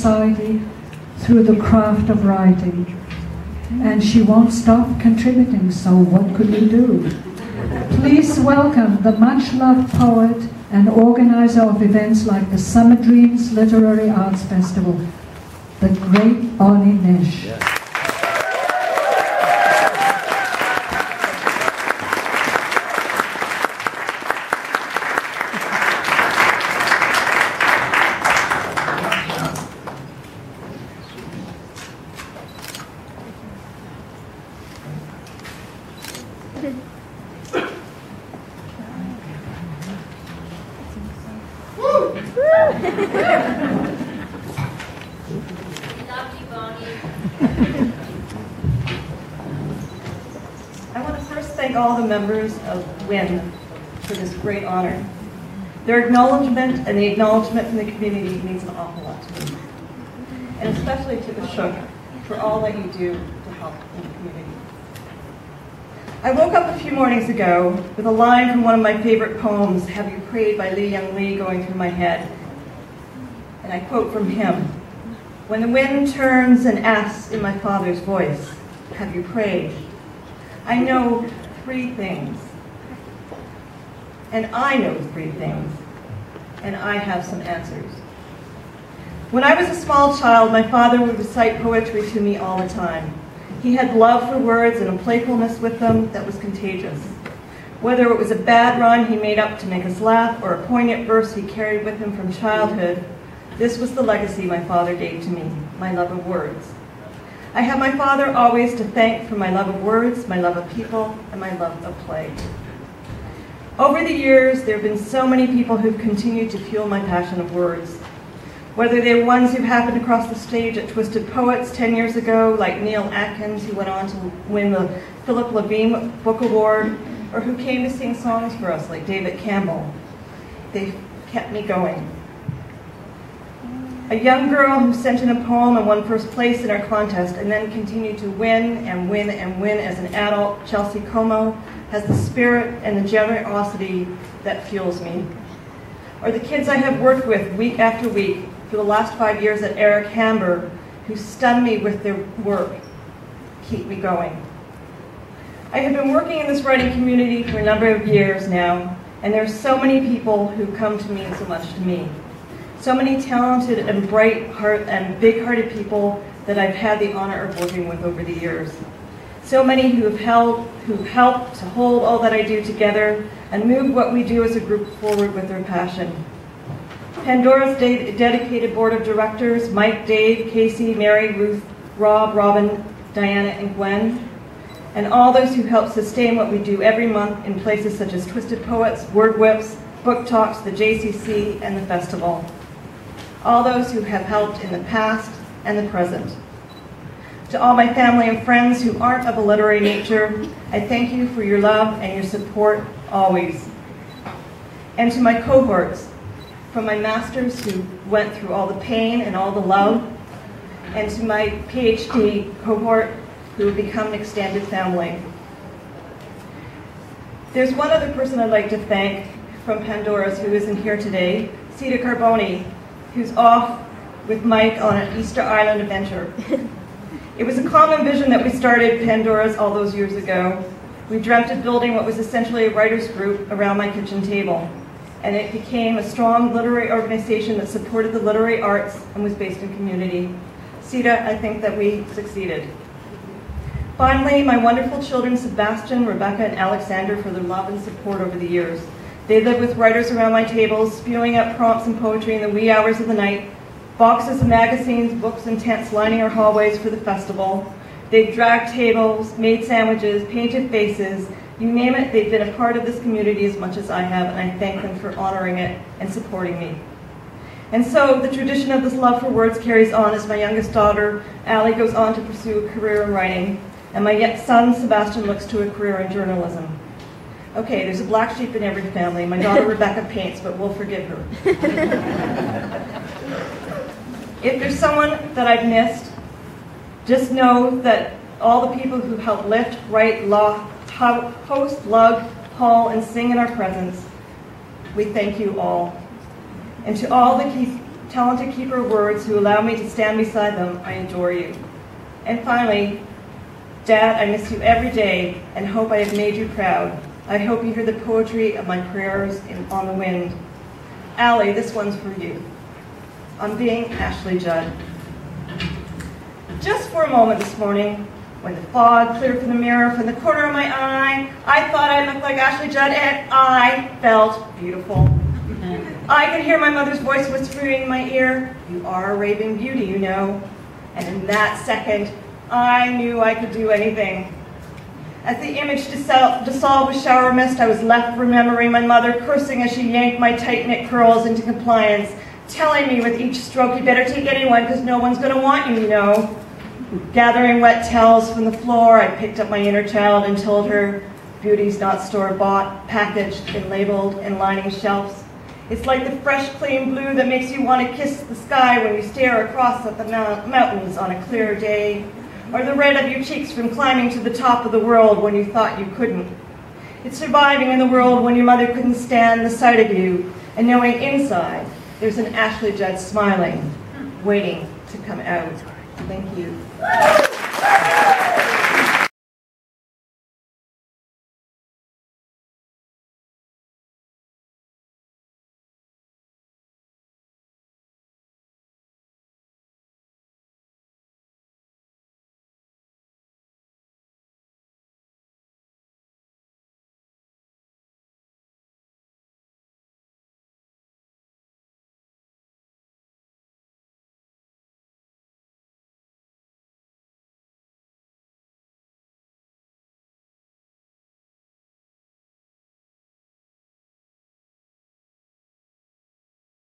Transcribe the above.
society through the craft of writing. And she won't stop contributing, so what could we do? Please welcome the much-loved poet and organizer of events like the Summer Dreams Literary Arts Festival, the great Nish. Yeah. All the members of W.I.N. for this great honor. Their acknowledgement and the acknowledgement from the community means an awful lot to me. And especially to Ashok for all that you do to help in the community. I woke up a few mornings ago with a line from one of my favorite poems, Have You Prayed by Lee, going through my head. And I quote from him, when the wind turns and asks in my father's voice, have you prayed? I know 3 things. And I know 3 things. And I have some answers. When I was a small child, my father would recite poetry to me all the time. He had love for words and a playfulness with them that was contagious. Whether it was a bad rhyme he made up to make us laugh or a poignant verse he carried with him from childhood, this was the legacy my father gave to me, my love of words. I have my father always to thank for my love of words, my love of people, and my love of play. Over the years, there have been so many people who've continued to fuel my passion of words. Whether they're ones who happened across the stage at Twisted Poets 10 years ago, like Neil Atkins, who went on to win the Philip Levine Book Award, or who came to sing songs for us, like David Campbell. They've kept me going. A young girl who sent in a poem and won first place in our contest and then continued to win and win and win as an adult, Chelsea Como, has the spirit and the generosity that fuels me. Or the kids I have worked with week after week for the last 5 years at Eric Hamber, who stun me with their work, keep me going. I have been working in this writing community for a number of years now, and there are so many people who come to mean so much to me. So many talented and bright and big-hearted people that I've had the honor of working with over the years. So many who've helped to hold all that I do together and move what we do as a group forward with their passion. Pandora's dedicated board of directors, Mike, Dave, Casey, Mary, Ruth, Rob, Robin, Diana, and Gwen, and all those who help sustain what we do every month in places such as Twisted Poets, Word Whips, Book Talks, the JCC, and the festival. All those who have helped in the past and the present. To all my family and friends who aren't of a literary nature, I thank you for your love and your support always. And to my cohorts, from my masters who went through all the pain and all the love, and to my PhD cohort who have become an extended family. There's one other person I'd like to thank from Pandora's who isn't here today, Sita Carboni, who's off with Mike on an Easter Island adventure. It was a common vision that we started Pandora's all those years ago. We dreamt of building what was essentially a writer's group around my kitchen table, and it became a strong literary organization that supported the literary arts and was based in community. Sita, I think that we succeeded. Finally, my wonderful children, Sebastian, Rebecca, and Alexander, for their love and support over the years. They live with writers around my tables, spewing out prompts and poetry in the wee hours of the night, boxes of magazines, books, and tents lining our hallways for the festival. They've dragged tables, made sandwiches, painted faces, you name it, they've been a part of this community as much as I have, and I thank them for honoring it and supporting me. And so the tradition of this love for words carries on as my youngest daughter, Allie, goes on to pursue a career in writing, and my son, Sebastian, looks to a career in journalism. Okay, there's a black sheep in every family. My daughter Rebecca paints, but we'll forgive her. If there's someone that I've missed, just know that all the people who help lift, write, host, lug, haul, and sing in our presence, we thank you all. And to all the talented keeper of words who allow me to stand beside them, I adore you. And finally, Dad, I miss you every day and hope I have made you proud. I hope you hear the poetry of my prayers on the wind. Allie, this one's for you. I'm being Ashley Judd. Just for a moment this morning, when the fog cleared from the mirror from the corner of my eye, I thought I looked like Ashley Judd, and I felt beautiful. I could hear my mother's voice whispering in my ear, "You are a raving beauty, you know." And in that second, I knew I could do anything. As the image dissolved with shower mist, I was left remembering my mother cursing as she yanked my tight-knit curls into compliance, telling me with each stroke, "You better take anyone, because no one's going to want you, you know." Gathering wet towels from the floor, I picked up my inner child and told her, "Beauty's not store-bought, packaged and labeled and lining shelves. It's like the fresh, clean blue that makes you want to kiss the sky when you stare across at the mountains on a clear day, or the red of your cheeks from climbing to the top of the world when you thought you couldn't. It's surviving in the world when your mother couldn't stand the sight of you, and knowing inside there's an Ashley Judd smiling, waiting to come out." Thank you.